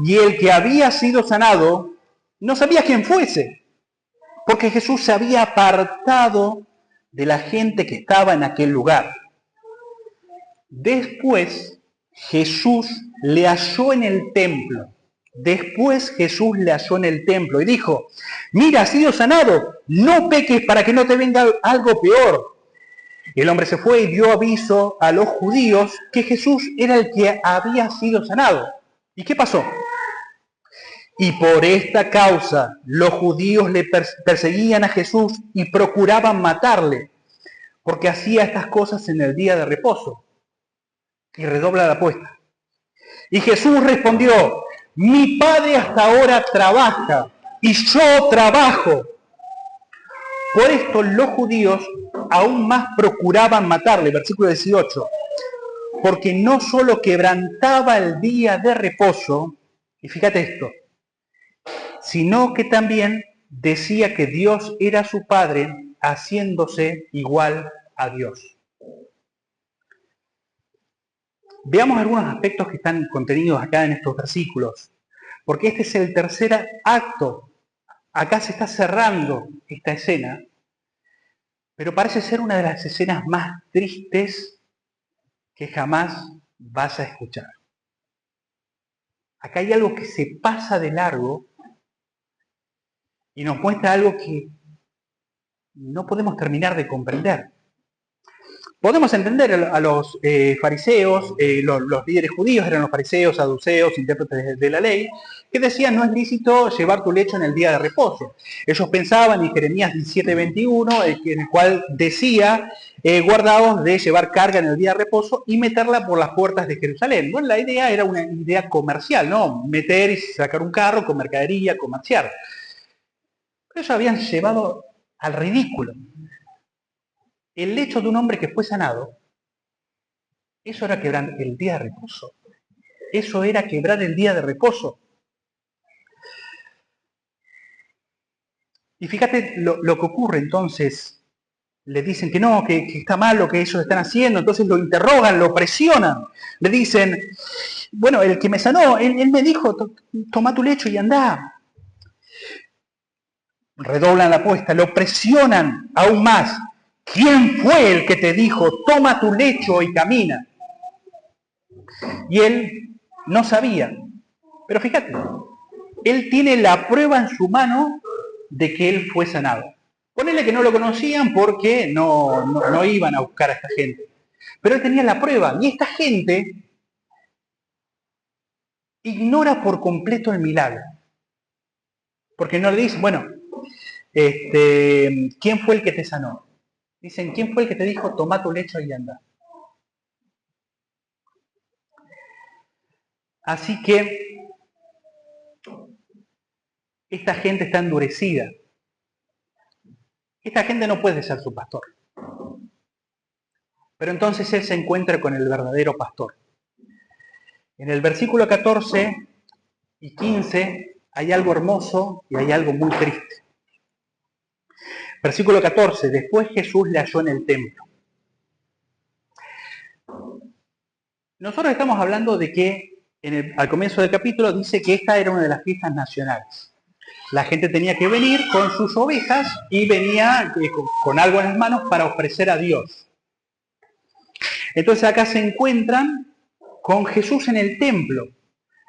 Y el que había sido sanado no sabía quién fuese, porque Jesús se había apartado de la gente que estaba en aquel lugar. Después Jesús le halló en el templo. Después Jesús le halló en el templo y dijo: mira, has sido sanado, no peques para que no te venga algo peor. El hombre se fue y dio aviso a los judíos que Jesús era el que había sido sanado. ¿Y qué pasó? Y por esta causa los judíos le perseguían a Jesús y procuraban matarle, porque hacía estas cosas en el día de reposo. Y redobla la apuesta. Y Jesús respondió: mi Padre hasta ahora trabaja y yo trabajo. Por esto los judíos aún más procuraban matarle, versículo 18, porque no solo quebrantaba el día de reposo, y fíjate esto, sino que también decía que Dios era su Padre, haciéndose igual a Dios. Veamos algunos aspectos que están contenidos acá en estos versículos, porque este es el tercer acto. Acá se está cerrando esta escena, pero parece ser una de las escenas más tristes que jamás vas a escuchar. Acá hay algo que se pasa de largo y nos muestra algo que no podemos terminar de comprender. Podemos entender a los fariseos, los líderes judíos eran los fariseos, saduceos, intérpretes de la ley, que decían: no es lícito llevar tu lecho en el día de reposo. Ellos pensaban en Jeremías 17:21, en el cual decía: guardaos de llevar carga en el día de reposo y meterla por las puertas de Jerusalén. Bueno, la idea era una idea comercial, ¿no? Meter y sacar un carro con mercadería, comerciar. Pero ellos habían llevado al ridículo el hecho de un hombre que fue sanado. Eso era quebrar el día de reposo. Eso era quebrar el día de reposo. Y fíjate lo que ocurre entonces. Le dicen que no, que está mal lo que ellos están haciendo. Entonces lo interrogan, lo presionan. Le dicen: bueno, el que me sanó, él me dijo: toma tu lecho y andá. Redoblan la apuesta, lo presionan aún más. ¿Quién fue el que te dijo: toma tu lecho y camina? Y él no sabía. Pero fíjate, él tiene la prueba en su mano de que él fue sanado. Ponele que no lo conocían porque no iban a buscar a esta gente. Pero él tenía la prueba. Y esta gente ignora por completo el milagro. Porque no le dicen: bueno, ¿quién fue el que te sanó? Dicen: ¿quién fue el que te dijo: toma tu lecho y anda? Así que esta gente está endurecida. Esta gente no puede ser su pastor. Pero entonces él se encuentra con el verdadero pastor. En el versículo 14 y 15 hay algo hermoso y hay algo muy triste. Versículo 14, después Jesús le halló en el templo. Nosotros estamos hablando de que al comienzo del capítulo dice que esta era una de las fiestas nacionales. La gente tenía que venir con sus ovejas y venía con algo en las manos para ofrecer a Dios. Entonces acá se encuentran con Jesús en el templo.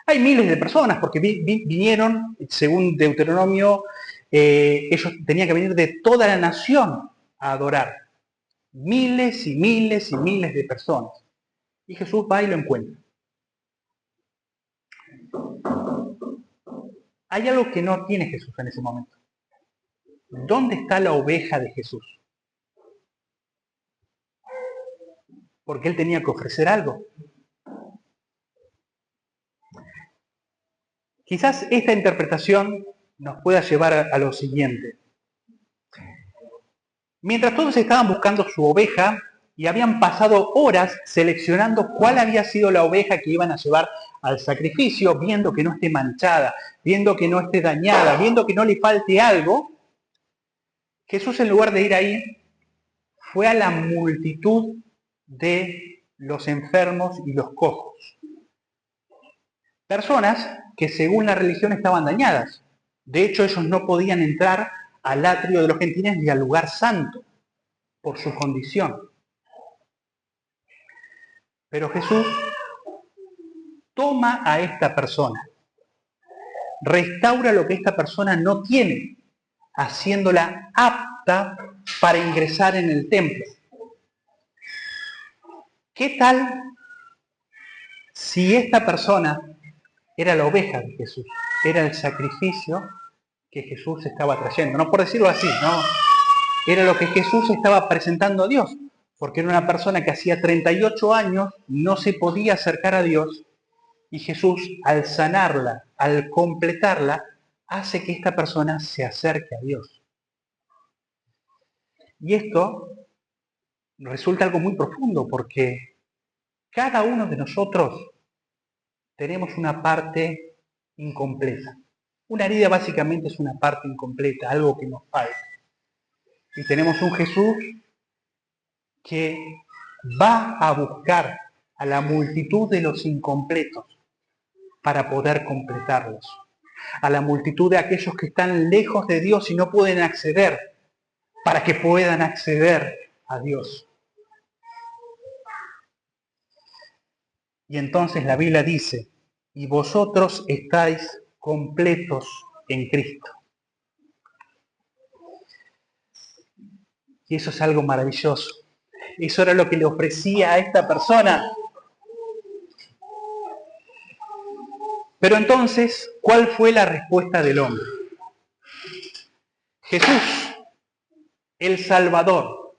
Hay miles de personas porque vinieron, según Deuteronomio, ellos tenían que venir de toda la nación a adorar. Miles y miles y miles de personas. Y Jesús va y lo encuentra. Hay algo que no tiene Jesús en ese momento. ¿dónde está la oveja de Jesús? Porque él tenía que ofrecer algo. Quizás esta interpretación nos pueda llevar a lo siguiente. Mientras todos estaban buscando su oveja y habían pasado horas seleccionando cuál había sido la oveja que iban a llevar al sacrificio, viendo que no esté manchada, viendo que no esté dañada, viendo que no le falte algo, Jesús, en lugar de ir ahí, fue a la multitud de los enfermos y los cojos. Personas que según la religión estaban dañadas. De hecho, ellos no podían entrar al atrio de los gentiles ni al lugar santo por su condición. Pero Jesús toma a esta persona, restaura lo que esta persona no tiene, haciéndola apta para ingresar en el templo. ¿Qué tal si esta persona era la oveja de Jesús? Era el sacrificio que Jesús estaba trayendo. No por decirlo así, no. Era lo que Jesús estaba presentando a Dios. Porque era una persona que hacía 38 años no se podía acercar a Dios. Y Jesús, al sanarla, al completarla, hace que esta persona se acerque a Dios. Y esto resulta algo muy profundo porque cada uno de nosotros tenemos una parte incompleta. Una herida básicamente es una parte incompleta, algo que nos falta. Y tenemos un Jesús que va a buscar a la multitud de los incompletos para poder completarlos. A la multitud de aquellos que están lejos de Dios y no pueden acceder, para que puedan acceder a Dios. Y entonces la Biblia dice, y vosotros estáis completos en Cristo. Y eso es algo maravilloso. Eso era lo que le ofrecía a esta persona. Pero entonces, ¿cuál fue la respuesta del hombre? Jesús, el Salvador.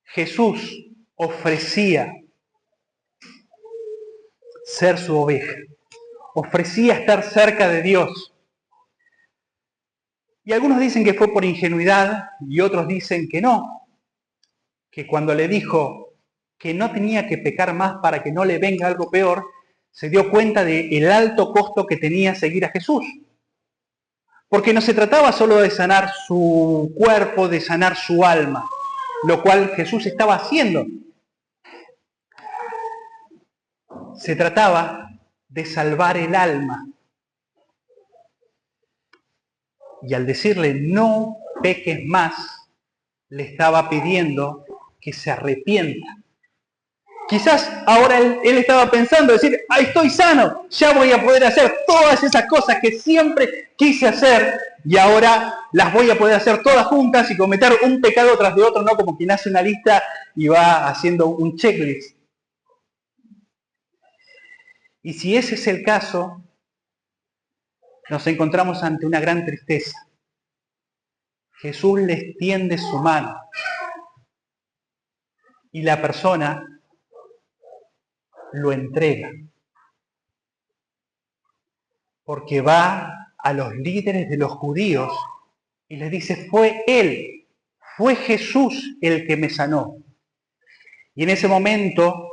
Jesús ofrecía ser su oveja. Ofrecía estar cerca de Dios. Y algunos dicen que fue por ingenuidad y otros dicen que no. Que cuando le dijo que no tenía que pecar más para que no le venga algo peor, se dio cuenta del alto costo que tenía seguir a Jesús. Porque no se trataba solo de sanar su cuerpo, de sanar su alma, lo cual Jesús estaba haciendo. Se trataba de salvar el alma. Y al decirle no peques más, le estaba pidiendo que se arrepienta. Quizás ahora él estaba pensando, decir, estoy sano, ya voy a poder hacer todas esas cosas que siempre quise hacer y ahora las voy a poder hacer todas juntas y cometer un pecado tras de otro, no como quien hace una lista y va haciendo un checklist. Y si ese es el caso, nos encontramos ante una gran tristeza. Jesús le extiende su mano y la persona lo entrega. Porque va a los líderes de los judíos y les dice, fue Él, fue Jesús el que me sanó. Y en ese momento,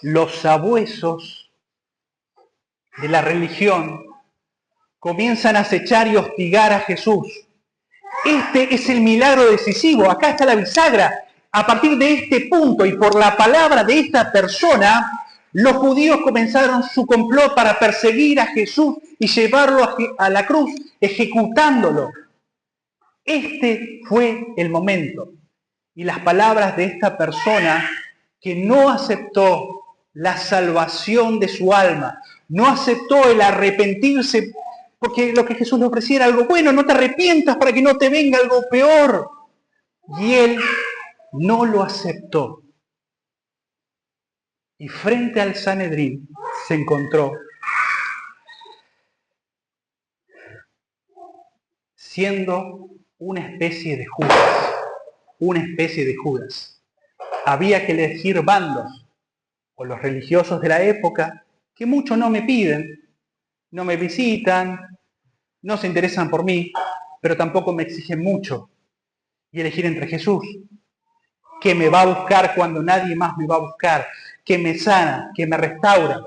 los sabuesos de la religión comienzan a acechar y hostigar a Jesús. Este es el milagro decisivo, acá está la bisagra. A partir de este punto y por la palabra de esta persona, los judíos comenzaron su complot para perseguir a Jesús y llevarlo a la cruz, ejecutándolo. Este fue el momento. Y las palabras de esta persona que no aceptó la salvación de su alma, no aceptó el arrepentirse, porque lo que Jesús le ofrecía era algo bueno, no te arrepientas para que no te venga algo peor. Y él no lo aceptó. Y frente al Sanedrín se encontró siendo una especie de Judas, una especie de Judas. Había que elegir bandos, o los religiosos de la época, que mucho no me piden, no me visitan, no se interesan por mí, pero tampoco me exigen mucho, y elegir entre Jesús, que me va a buscar cuando nadie más me va a buscar, que me sana, que me restaura,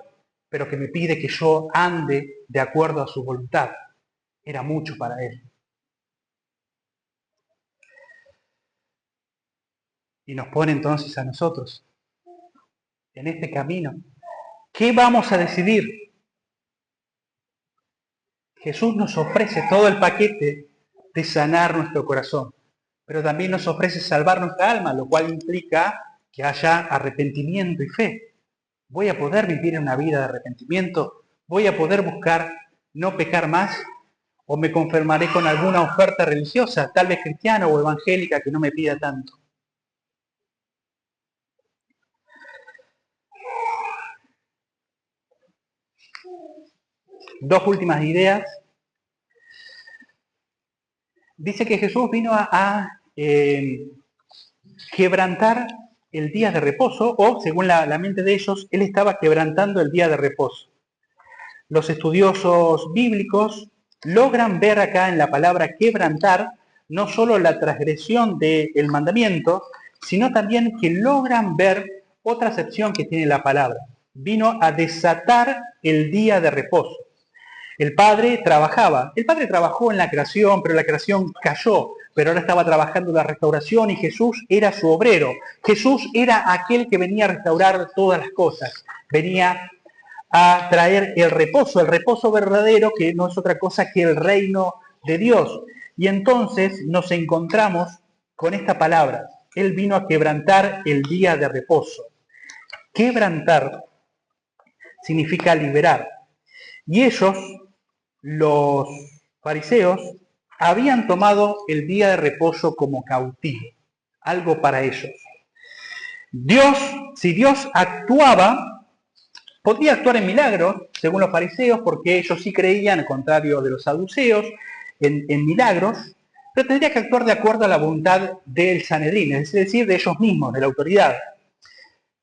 pero que me pide que yo ande de acuerdo a su voluntad. Era mucho para él. Y nos pone entonces a nosotros en este camino. ¿Qué vamos a decidir? Jesús nos ofrece todo el paquete de sanar nuestro corazón, pero también nos ofrece salvar nuestra alma, lo cual implica que haya arrepentimiento y fe. ¿Voy a poder vivir una vida de arrepentimiento? ¿Voy a poder buscar no pecar más? ¿O me conformaré con alguna oferta religiosa, tal vez cristiana o evangélica, que no me pida tanto? Dos últimas ideas. Dice que Jesús vino a quebrantar el día de reposo, o según la mente de ellos, Él estaba quebrantando el día de reposo. Los estudiosos bíblicos logran ver acá en la palabra quebrantar no solo la transgresión del mandamiento, sino también que logran ver otra acepción que tiene la palabra. Vino a desatar el día de reposo. El Padre trabajó en la creación, pero la creación cayó, pero ahora estaba trabajando en la restauración y Jesús era su obrero. Jesús era aquel que venía a restaurar todas las cosas, venía a traer el reposo verdadero, que no es otra cosa que el reino de Dios. Y entonces nos encontramos con esta palabra. Él vino a quebrantar el día de reposo. Quebrantar significa liberar. Y ellos, los fariseos, habían tomado el día de reposo como cautivo, algo para ellos. Si Dios actuaba, podía actuar en milagros, según los fariseos, porque ellos sí creían, al contrario de los saduceos, en milagros, pero tendría que actuar de acuerdo a la voluntad del Sanedrín, es decir, de ellos mismos, de la autoridad.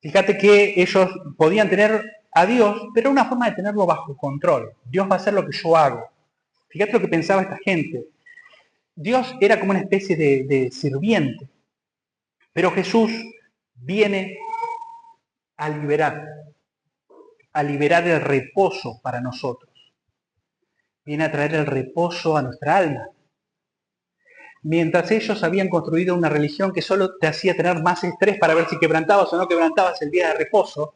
Fíjate que ellos podían tener a Dios, pero una forma de tenerlo bajo control. Dios va a hacer lo que yo hago. Fíjate lo que pensaba esta gente. Dios era como una especie de sirviente, pero Jesús viene a liberar el reposo para nosotros. Viene a traer el reposo a nuestra alma. Mientras ellos habían construido una religión que solo te hacía tener más estrés para ver si quebrantabas o no quebrantabas el día de reposo,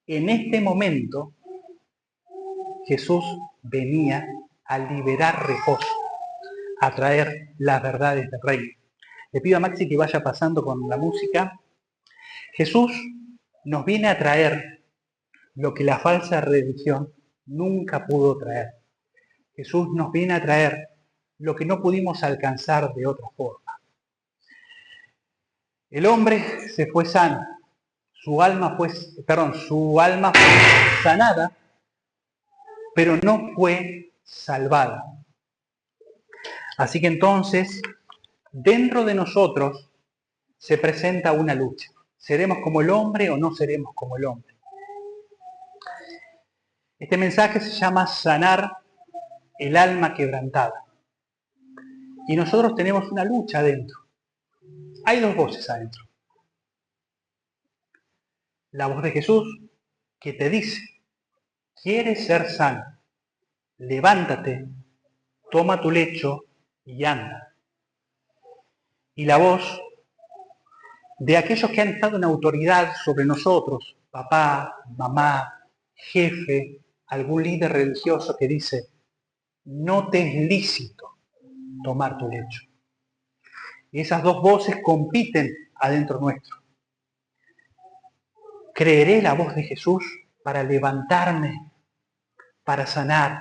en este momento Jesús venía a liberar reposo, a traer las verdades del reino. Le pido a Maxi que vaya pasando con la música. Jesús nos viene a traer lo que la falsa religión nunca pudo traer. Jesús nos viene a traer lo que no pudimos alcanzar de otra forma. El hombre se fue sano, su alma fue sanada, pero no fue salvada. Así que entonces, dentro de nosotros se presenta una lucha. ¿Seremos como el hombre o no seremos como el hombre? Este mensaje se llama sanar el alma quebrantada. Y nosotros tenemos una lucha adentro. Hay dos voces adentro. La voz de Jesús que te dice, ¿quieres ser sano? Levántate, toma tu lecho y anda. Y la voz de aquellos que han estado en autoridad sobre nosotros, papá, mamá, jefe, algún líder religioso que dice, no te es lícito tomar tu lecho. Y esas dos voces compiten adentro nuestro. Creeré la voz de Jesús para levantarme, para sanar,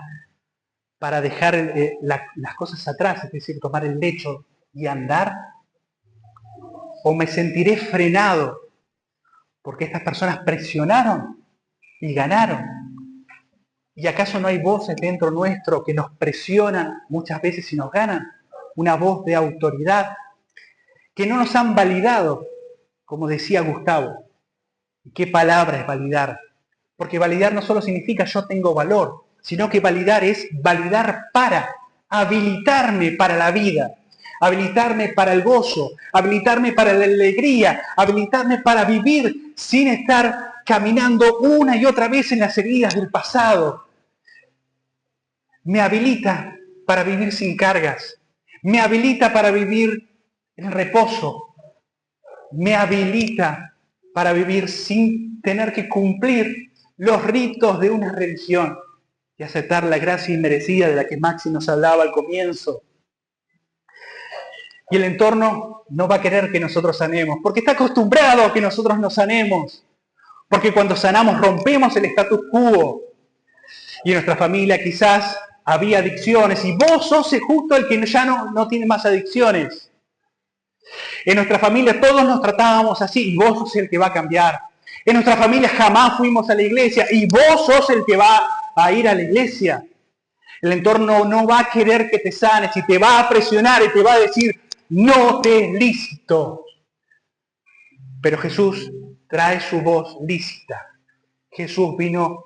para dejar las cosas atrás, es decir, tomar el lecho y andar. ¿O me sentiré frenado porque estas personas presionaron y ganaron? ¿Y acaso no hay voces dentro nuestro que nos presionan muchas veces y nos ganan? una voz de autoridad, que no nos han validado, como decía Gustavo. ¿Y qué palabra es validar? Porque validar no solo significa yo tengo valor, sino que validar es validar para, habilitarme para la vida, habilitarme para el gozo, habilitarme para la alegría, habilitarme para vivir sin estar caminando una y otra vez en las heridas del pasado. Me habilita para vivir sin cargas, me habilita para vivir en reposo, me habilita para vivir sin tener que cumplir los ritos de una religión y aceptar la gracia inmerecida de la que Maxi nos hablaba al comienzo. Y el entorno no va a querer que nosotros sanemos, porque está acostumbrado a que nosotros nos sanemos, porque cuando sanamos rompemos el status quo. Y en nuestra familia quizás había adicciones y vos sos justo el que ya no tiene más adicciones. En nuestra familia todos nos tratábamos así y vos sos el que va a cambiar. En nuestra familia jamás fuimos a la iglesia y vos sos el que va a ir a la iglesia. El entorno no va a querer que te sanes y te va a presionar y te va a decir, no te es lícito. Pero Jesús trae su voz lícita. Jesús vino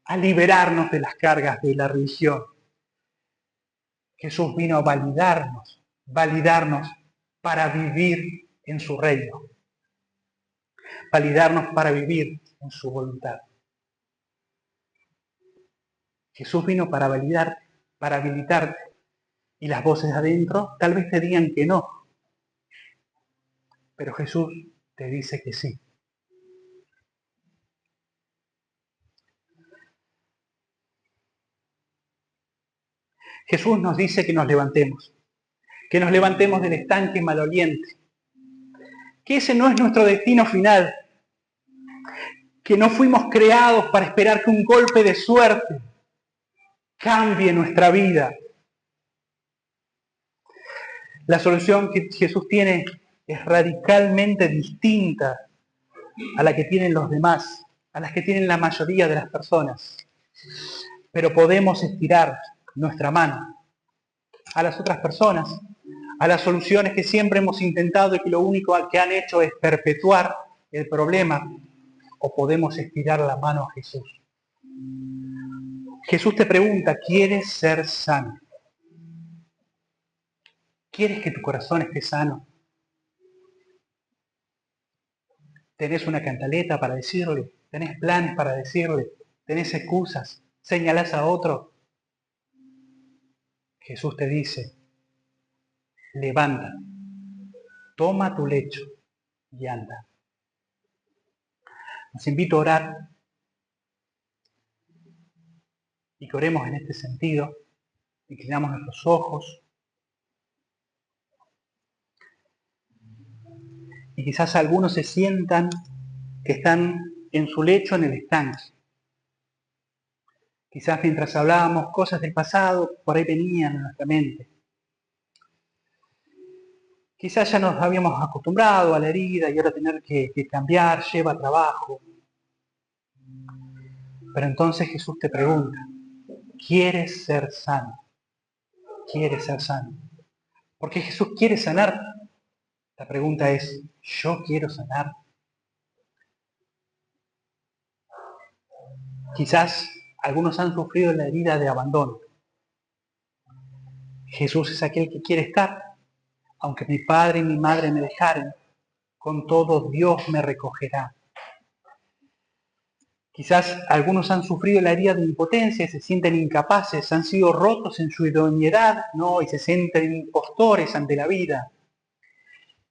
a liberarnos de las cargas de la religión. Jesús vino a validarnos para vivir en su reino. Validarnos para vivir en su voluntad. Jesús vino para validarte, para habilitarte. Y las voces adentro tal vez te digan que no. Pero Jesús te dice que sí. Jesús nos dice que nos levantemos del estanque maloliente, que ese no es nuestro destino final, que no fuimos creados para esperar que un golpe de suerte cambie nuestra vida. La solución que Jesús tiene es radicalmente distinta a la que tienen los demás, a las que tienen la mayoría de las personas. Pero podemos estirar nuestra mano a las otras personas, a las soluciones que siempre hemos intentado y que lo único que han hecho es perpetuar el problema, o podemos estirar la mano a Jesús. Jesús te pregunta, ¿quieres ser sano? ¿Quieres que tu corazón esté sano? ¿Tenés una cantaleta para decirle? ¿Tenés planes para decirle? ¿Tenés excusas? ¿Señalás a otro? Jesús te dice, levanta, toma tu lecho y anda. Los invito a orar y que oremos en este sentido. Inclinamos nuestros ojos. Y quizás algunos se sientan que están en su lecho en el estanque. Quizás mientras hablábamos cosas del pasado, por ahí venían a nuestra mente. Quizás ya nos habíamos acostumbrado a la herida y ahora tener que cambiar lleva trabajo. Pero entonces Jesús te pregunta, ¿quieres ser sano? ¿Quieres ser sano? Porque Jesús quiere sanar. La pregunta es, ¿yo quiero sanar? Quizás algunos han sufrido la herida de abandono. Jesús es aquel que quiere estar. Aunque mi padre y mi madre me dejaren, con todo Dios me recogerá. Quizás algunos han sufrido la herida de impotencia, se sienten incapaces, han sido rotos en su idoneidad, ¿no? Y se sienten impostores ante la vida.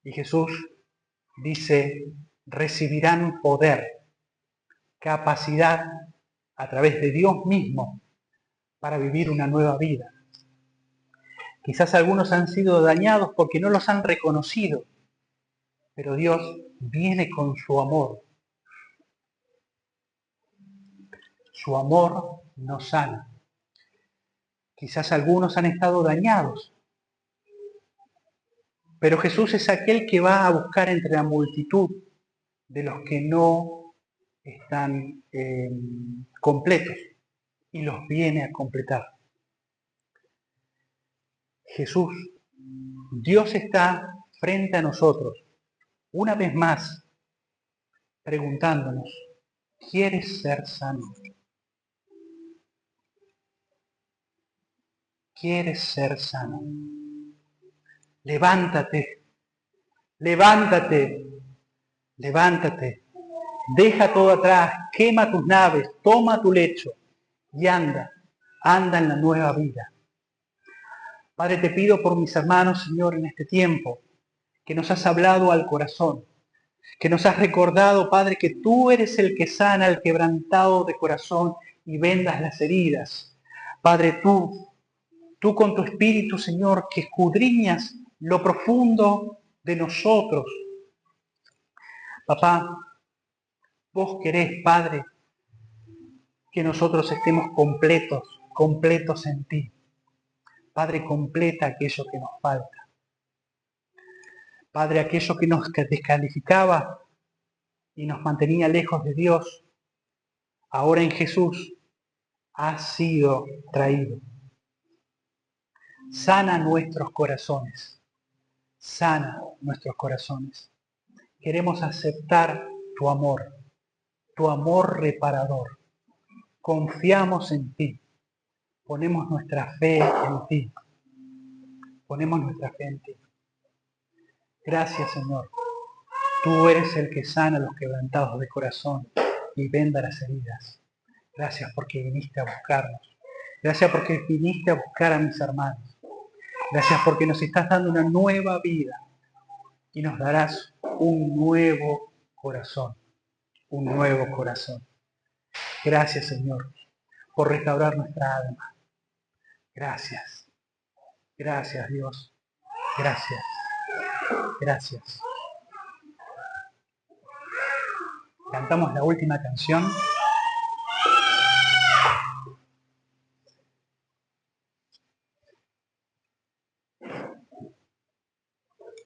Y Jesús dice, recibirán poder, capacidad a través de Dios mismo para vivir una nueva vida. Quizás algunos han sido dañados porque no los han reconocido, pero Dios viene con su amor. Su amor nos sana. Quizás algunos han estado dañados, pero Jesús es aquel que va a buscar entre la multitud de los que no están completos y los viene a completar. Jesús Dios está frente a nosotros, una vez más, preguntándonos, ¿quieres ser sano? ¿Quieres ser sano? Levántate, levántate, levántate. Deja todo atrás, quema tus naves, toma tu lecho y anda en la nueva vida. Padre, te pido por mis hermanos, Señor, en este tiempo, que nos has hablado al corazón, que nos has recordado, Padre, que tú eres el que sana al quebrantado de corazón y vendas las heridas. Padre, tú con tu Espíritu, Señor, que escudriñas lo profundo de nosotros. Papá, vos querés, Padre, que nosotros estemos completos en ti. Padre, completa aquello que nos falta. Padre, aquello que nos descalificaba y nos mantenía lejos de Dios, ahora en Jesús ha sido traído. Sana nuestros corazones. Sana nuestros corazones. Queremos aceptar tu amor reparador. Confiamos en ti. Ponemos nuestra fe en ti. Ponemos nuestra fe en ti. Gracias, Señor. Tú eres el que sana a los quebrantados de corazón y venda las heridas. Gracias porque viniste a buscarnos. Gracias porque viniste a buscar a mis hermanos. Gracias porque nos estás dando una nueva vida y nos darás un nuevo corazón. Un nuevo corazón. Gracias, Señor, por restaurar nuestra alma. Gracias. Gracias, Dios. Gracias. Gracias. Cantamos la última canción.